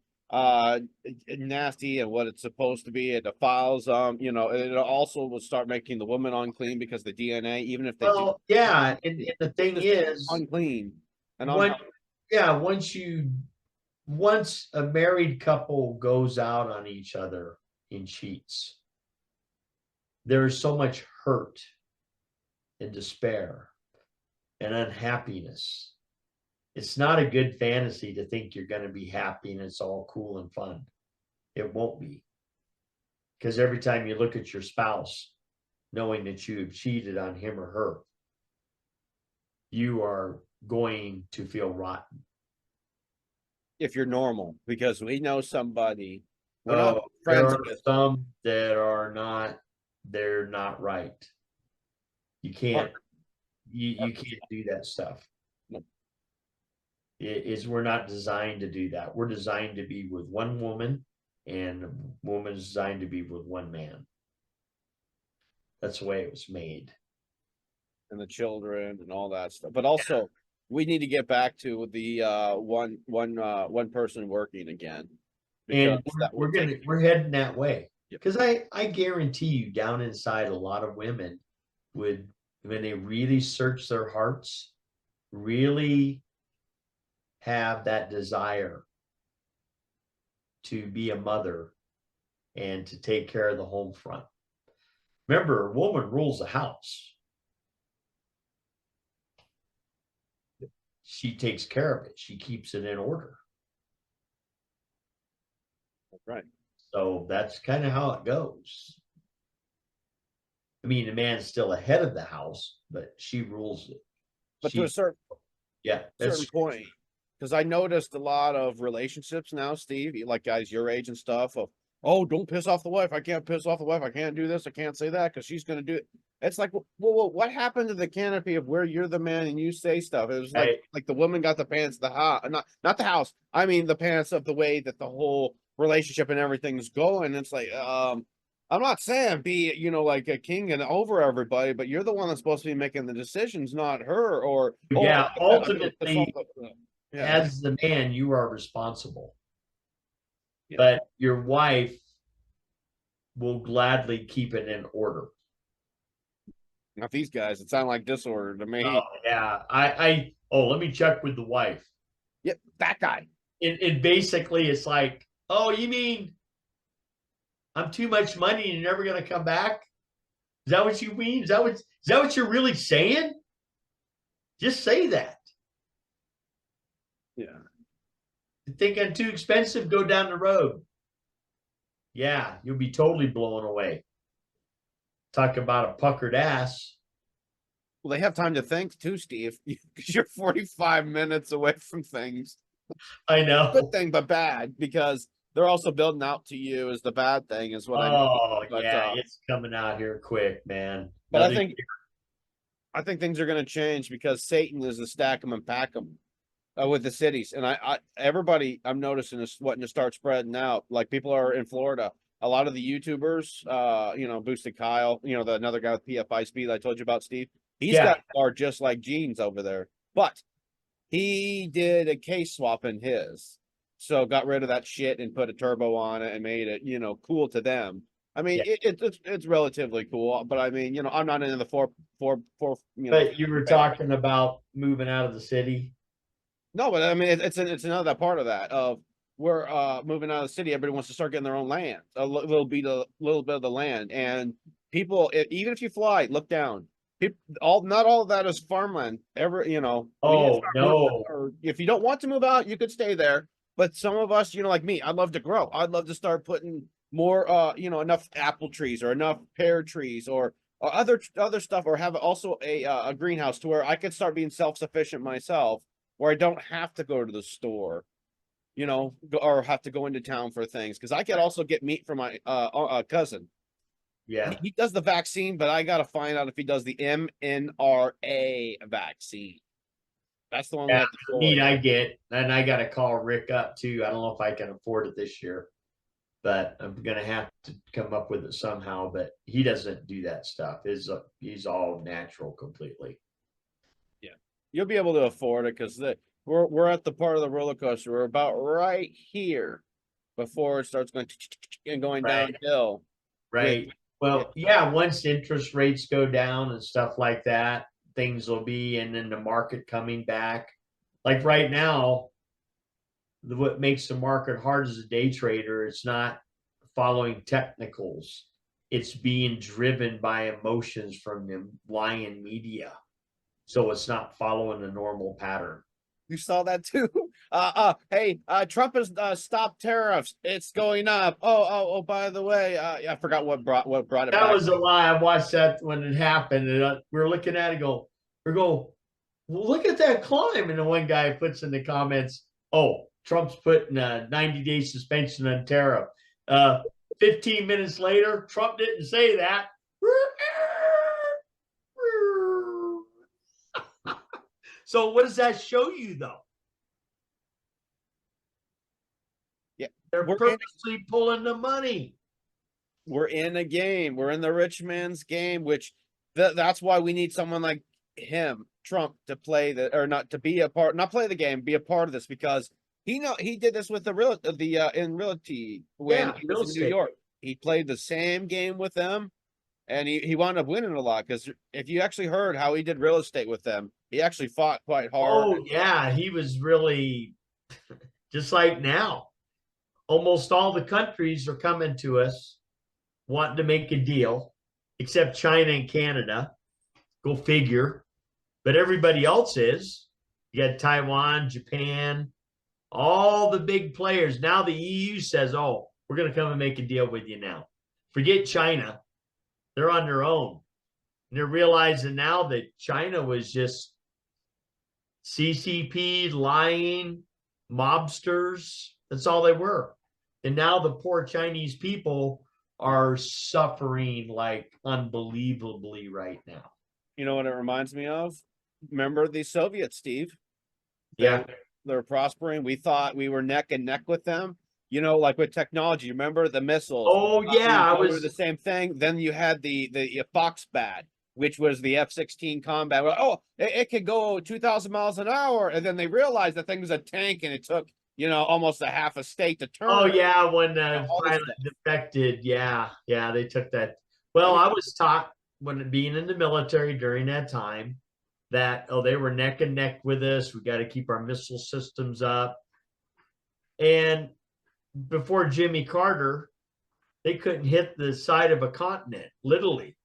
nasty and what it's supposed to be. It defiles and it also will start making the woman unclean because the DNA, even if they Well, yeah, and the thing is, unclean and once a married couple goes out on each other and cheats, there's so much hurt and despair and unhappiness. It's not a good fantasy to think you're going to be happy and it's all cool and fun. It won't be. Because every time you look at your spouse, knowing that you have cheated on him or her, you are going to feel rotten. if you're normal, because we know somebody. We're Oh, not there friends are with. some that are not, they're not right. You can't, you can't do that stuff. No. We're not designed to do that. We're designed to be with one woman, and woman's designed to be with one man. That's the way it was made. And the children and all that stuff. But also, we need to get back to the one person working again. And because that will take- we're heading that way. Yep. Because I guarantee you, down inside, a lot of women would, when they really search their hearts, really have that desire to be a mother and to take care of the home front. Remember, a woman rules the house. She takes care of it. She keeps it in order. Right. So that's kind of how it goes. I mean, the man's still ahead of the house, but she rules it. But to a certain that's point, because I noticed a lot of relationships now, Steve, like guys your age and stuff, of, oh, don't piss off the wife. I can't piss off the wife. I can't do this. I can't say that because she's going to do it. It's like, well, what happened to the canopy of where you're the man and you say stuff? It was like the woman got the pants, the house, not the house. I mean, the pants of the way that the whole relationship and everything's going. It's like, I'm not saying be, like a king and over everybody, but you're the one that's supposed to be making the decisions, not her. Or ultimately, as the man, you are responsible. Yeah. But your wife will gladly keep it in order. Not these guys. It sounded like disorder to me. Oh, yeah. Let me check with the wife. Yep, that guy. It basically, it's like, oh, you mean I'm too much money and you're never going to come back? Is that what you mean? Is that what you're really saying? Just say that. Yeah. You think I'm too expensive? Go down the road. Yeah, you'll be totally blown away. Talk about a puckered ass. Well, they have time to think too, Steve, because you're 45 minutes away from things. I know. Good thing, but bad, because they're also building out to you as the bad thing is what I know. Oh, yeah, it's coming out here quick, man. But I think things are going to change because Satan is the stack 'em and pack 'em with the cities. And everybody I'm noticing is wanting to start spreading out. Like people are in Florida. A lot of the YouTubers, Boosted Kyle, another guy with PFI Speed I told you about, Steve. He's got a car just like Gene's over there, but he did a case swap in his, so got rid of that shit and put a turbo on it and made it, cool to them. I mean, it's relatively cool, but I mean, I'm not into the four. But you were talking about moving out of the city. No, but I mean, it's another part of that of. We're moving out of the city. Everybody wants to start getting their own land, a little bit of the land. And people, even if you fly, look down. Not all of that is farmland. Oh no! Or if you don't want to move out, you could stay there. But some of us, like me, I'd love to grow. I'd love to start putting more, enough apple trees or enough pear trees or other stuff, or have also a greenhouse to where I could start being self-sufficient myself, where I don't have to go to the store, or have to go into town for things. Because I could also get meat from my cousin. Yeah. He does the vaccine, but I gotta find out if he does the mRNA vaccine. That's the one we Yeah, have to the meat I get, and I got to call Rick up too. I don't know if I can afford it this year, but I'm gonna have to come up with it somehow. But he doesn't do that stuff. He's all natural completely. You'll be able to afford it because we're at the part of the roller coaster. We're about right here before it starts going Right. downhill. Right. Well, yeah, once interest rates go down and stuff like that, things will be, and then the market coming back. Like right now, what makes the market hard as a day trader, it's not following technicals. It's being driven by emotions from the lying media. So it's not following the normal pattern. You saw that too. Hey, Trump has stopped tariffs. It's going up. Oh. By the way, I forgot what brought it That back. was a lie. I watched that when it happened, and we're looking at it. Well, look at that climb. And the one guy puts in the comments, "Oh, Trump's putting a 90-day suspension on tariff." 15 minutes later, Trump didn't say that. So what does that show you, though? Yeah, they're we're purposely pulling the money. We're in a game. We're in the rich man's game, which that's why we need someone like him, Trump, to play not be a part, not play the game, be a part of this, because he did this with in realty when he was in New York. He played the same game with them, and he wound up winning a lot. Because if you actually heard how he did real estate with them, he actually fought quite hard. Oh yeah, he was really just like now. Almost all the countries are coming to us wanting to make a deal, except China and Canada. Go figure. But everybody else is. You got Taiwan, Japan, all the big players. Now the EU says, "Oh, we're going to come and make a deal with you now." Forget China. They're on their own. And they're realizing now that China was just CCP, lying, mobsters. That's all they were. And now the poor Chinese people are suffering like unbelievably right now. You know what it reminds me of? Remember the Soviets, Steve? Yeah. They're prospering. We thought we were neck and neck with them. Like with technology, remember the missiles? Oh yeah, I was the same thing. Then you had the Foxbat, which was the F-16 combat. Oh, it could go 2,000 miles an hour, and then they realized the thing was a tank, and it took almost a half a state to turn. Oh yeah, when the pilot defected, yeah, they took that. Well, I was taught when being in the military during that time that they were neck and neck with us. We got to keep our missile systems up. And before Jimmy Carter, they couldn't hit the side of a continent, literally,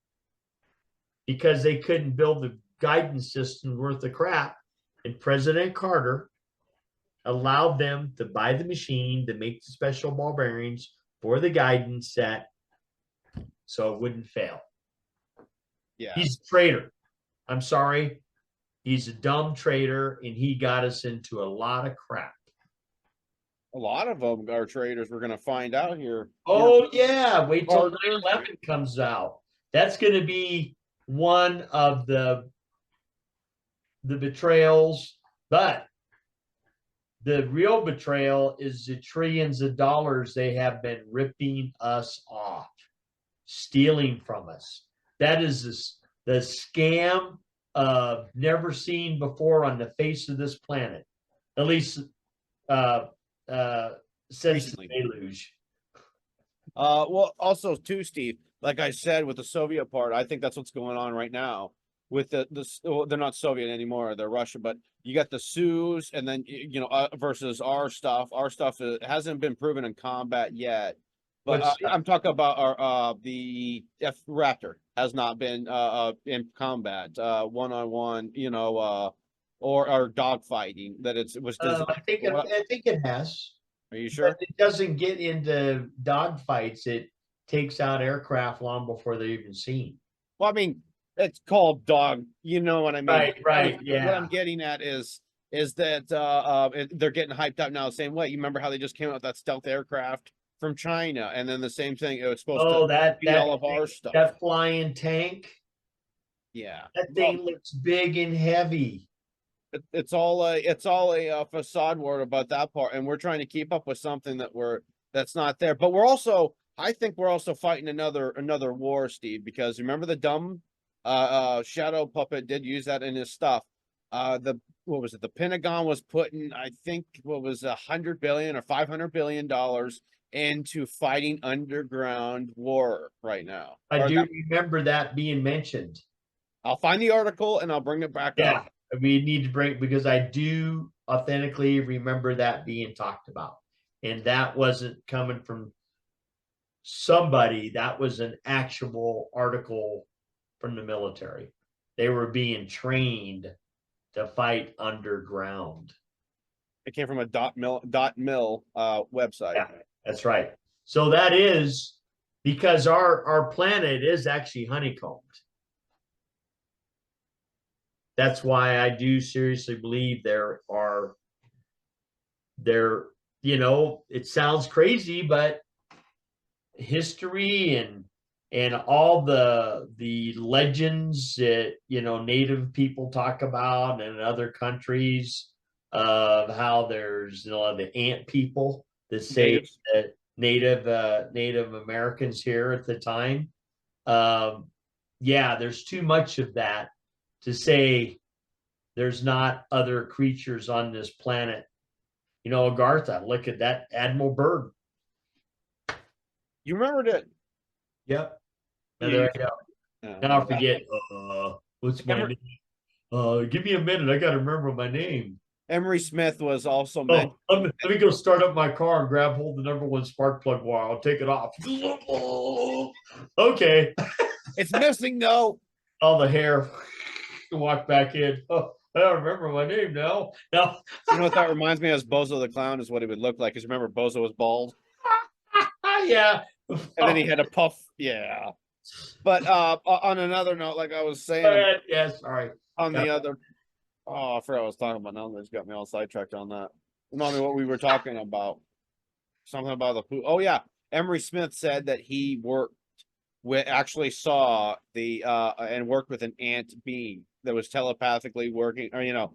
because they couldn't build the guidance system worth of crap. And President Carter allowed them to buy the machine to make the special ball bearings for the guidance set so it wouldn't fail. Yeah. He's a traitor. I'm sorry. He's a dumb traitor, and he got us into a lot of crap. A lot of them are traitors. We're going to find out here. Oh, yeah. Wait till 9/11 comes out. That's going to be one of the betrayals. But the real betrayal is the trillions of dollars they have been ripping us off, stealing from us. That is the scam never seen before on the face of this planet, at least since the deluge. Well, also too, Steve, like I said, with the Soviet part, I think that's what's going on right now with they're not Soviet anymore, they're Russia, but you got the Sioux, and then versus our stuff. Our stuff hasn't been proven in combat yet. But I'm talking about the F-Raptor has not been in combat, one-on-one, or dogfighting. That it was. I think it has. Are you sure? But it doesn't get into dogfights. It takes out aircraft long before they're even seen. Well, I mean, it's called dog. You know what I mean? Right, What yeah. I'm getting at is that they're getting hyped up now the same way. You remember how they just came out with that stealth aircraft from China, and then the same thing. It was supposed Oh, to that be all of our stuff. that flying tank. Yeah, That thing looks big and heavy. it's all a facade word about that part, and we're trying to keep up with something that's not there. But I think we're also fighting another war, Steve, because remember the dumb Shadow Puppet did use that in his stuff. What was it? The Pentagon was putting, I think, what was $100 billion or $500 billion into fighting underground war right now. I do remember that being mentioned. I'll find the article and I'll bring it back Yeah, up. we need to bring, because I do authentically remember that being talked about. And that wasn't coming from somebody, that was an actual article from the military. They were being trained to fight underground. It came from a .mil website. Yeah, that's right. So that is because our planet is actually honeycombed. That's why I do seriously believe there, you know, it sounds crazy, but history and all the legends that, you know, native people talk about and in other countries of how there's, you know, the ant people that say that Native Americans here at the time. Yeah, there's too much of that to say there's not other creatures on this planet. You know, Agartha, look at that Admiral Byrd. You remembered it. Yep. Yeah, Now, there I go. Yeah. Now I forget. What's my name? Give me a minute. I got to remember my name. Emery Smith was also Oh, let me go start up my car and grab hold of the #1 spark plug wire. I'll take it off. Okay. It's missing though. All the hair. Walk back in. Oh, I don't remember my name now. Now, You know what that reminds me of? Is Bozo the Clown is what he would look like. Because remember, Bozo was bald. yeah. And then he had a puff. Yeah. But on another note, like I was saying, Yeah, sorry. on the other, I forgot what I was talking about. Now that's got me all sidetracked on that. Remind me what we were talking about. Something about the food. Oh yeah, Emery Smith said that he actually saw the and worked with an ant being that was telepathically working, or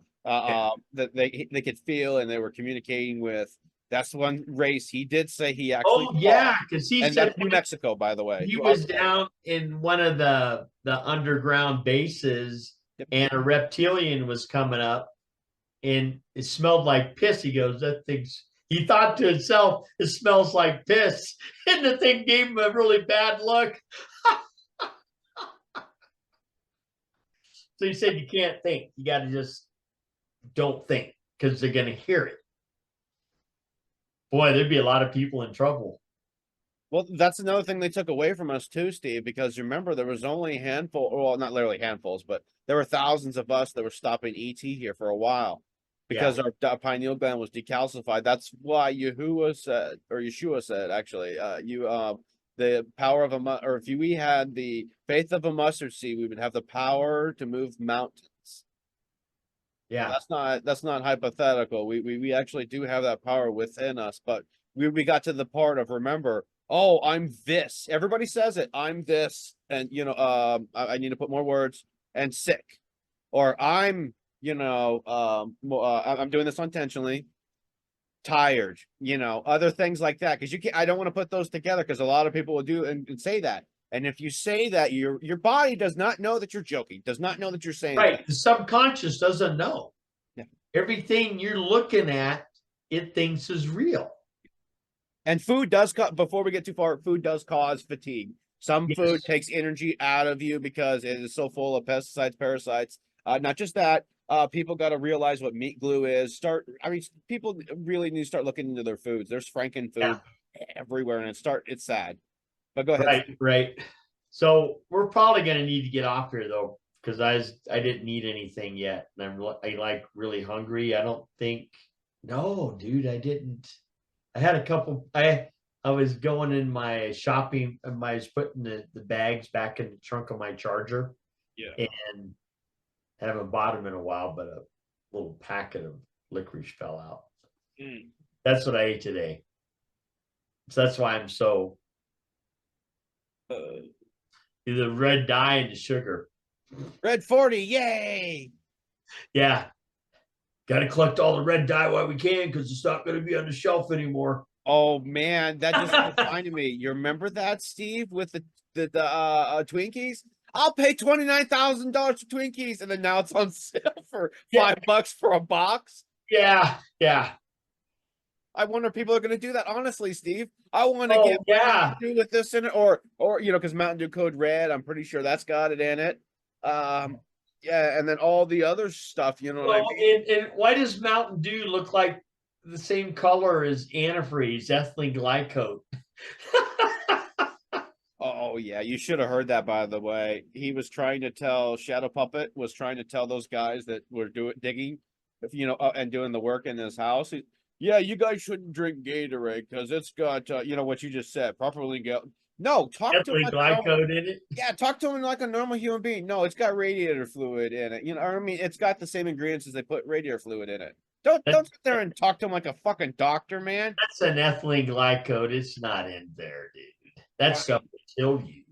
that they could feel and they were communicating with. That's the one race he did say he actually. Oh yeah, because he and said that's New Mexico, by the way. he was down in one of the underground bases, and a reptilian was coming up, and it smelled like piss. He goes, "That thing's." He thought to himself, "It smells like piss," and the thing gave him a really bad look. So he said, "You can't think. You got to just don't think, because they're going to hear it." Boy, there'd be a lot of people in trouble. Well, that's another thing they took away from us too, Steve, because remember there was only a handful, well, not literally handfuls, but there were thousands of us that were stopping ET here for a while because our pineal gland was decalcified. That's why Yeshua said, actually, the power of if we had the faith of a mustard seed, we would have the power to move mountains. Yeah, that's not hypothetical. We actually do have that power within us, but we got to the part of, remember, oh, I'm this. Everybody says it. I'm this, and I need to put more words, and sick, or I'm I'm doing this intentionally, tired, other things like that, because I don't want to put those together, because a lot of people will do and say that. And if you say that, your body does not know that you're joking, does not know that you're saying right. that. The subconscious doesn't know. Yeah. Everything you're looking at, it thinks is real. And food does before we get too far, food does cause fatigue. Some food takes energy out of you because it is so full of pesticides, parasites. Not just that, people got to realize what meat glue is. People really need to start looking into their foods. There's Franken food everywhere, and it's sad. But go ahead. Right. So we're probably going to need to get off here though, because I didn't eat anything yet, and I'm like really hungry. I don't think. No, dude, I didn't. I had a couple. I was going in my shopping. I was putting the bags back in the trunk of my Charger. Yeah. And haven't bought them in a while, but a little packet of licorice fell out. Mm. That's what I ate today. So that's why I'm so the red dye and the sugar. Red 40, yay! Yeah. Got to collect all the red dye while we can because it's not going to be on the shelf anymore. Oh man, that just reminded me. You remember that, Steve, with the Twinkies? I'll pay $29,000 for Twinkies, and then now it's on sale for $5 for a box. Yeah, yeah. I wonder if people are going to do that. Honestly, Steve, I want to Oh, get yeah. Mountain Dew with this in it, or because Mountain Dew Code Red, I'm pretty sure that's got it in it. Yeah, and then all the other stuff. You know what I mean? And why does Mountain Dew look like the same color as antifreeze, ethylene glycol? Oh yeah, you should have heard that. By the way, he was trying to tell Shadow Puppet was trying to tell those guys that were digging, and doing the work in his house. Yeah, you guys shouldn't drink Gatorade because it's got what you just said, properly go. No, talk to him Ethylene glycol in it. Yeah, talk to him like a normal human being. No, it's got radiator fluid in it. I mean, it's got the same ingredients as they put radiator fluid in it. Don't sit there and talk to him like a fucking doctor, man. That's an ethylene glycol. It's not in there, dude. That stuff will kill you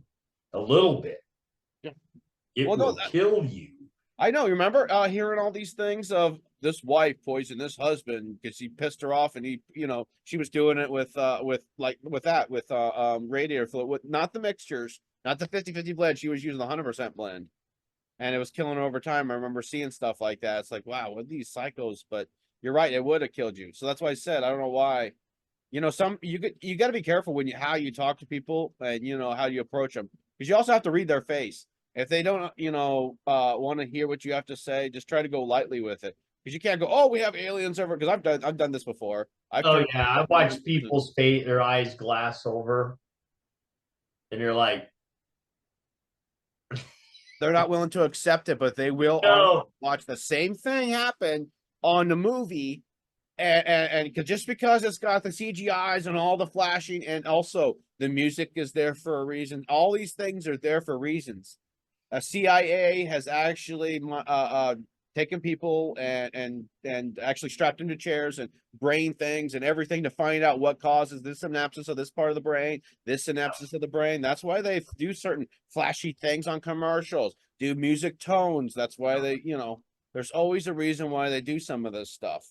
a little bit. Yeah. It Well, no, will kill you. I know. You remember hearing all these things of this wife poisoned this husband because he pissed her off, and she was doing it with radiator fluid, with not the mixtures, not the 50-50 blend. She was using the 100% blend, and it was killing her over time. I remember seeing stuff like that. It's like, wow, what are these psychos? But you're right, it would have killed you. So that's why I said I don't know why. You got to be careful how you talk to people and how you approach them, because you also have to read their face. If they don't, want to hear what you have to say, just try to go lightly with it. Because you can't go, oh, we have aliens over. Because I've done this before. I've watched people's face, their eyes glass over, and you're like, they're not willing to accept it, but they will watch the same thing happen on the movie, and just because it's got the CGIs and all the flashing, and also the music is there for a reason. All these things are there for reasons. CIA has actually taken people and actually strapped into chairs and brain things and everything to find out what causes this synapses of this part of the brain, this synapses of the brain. That's why they do certain flashy things on commercials, do music tones. That's why they, there's always a reason why they do some of this stuff.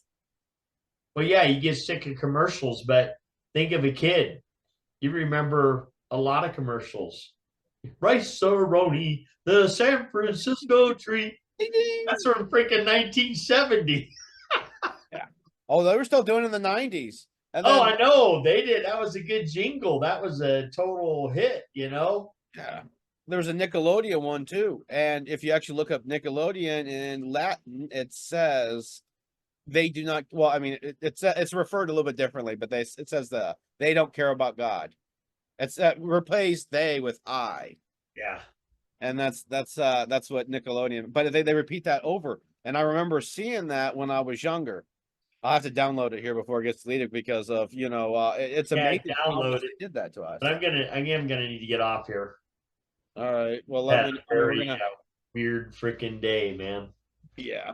well, yeah, you get sick of commercials, but think of a kid. You remember a lot of commercials. Rice-A-Roni, the San Francisco treat. That's from freaking 1970. Yeah. Oh, they were still doing it in the 90s. And then, I know they did. That was a good jingle. That was a total hit, Yeah. There was a Nickelodeon one too. And if you actually look up Nickelodeon in Latin, it says they do not. Well, I mean, it's referred a little bit differently, but it says they don't care about God. It's replace they with I. Yeah. And that's what Nickelodeon, but they repeat that over. And I remember seeing that when I was younger. I'll have to download it here before it gets deleted because of, it's amazing how much they did that to us. But I am gonna need to get off here. All right. Well, We're gonna weird freaking day, man. Yeah.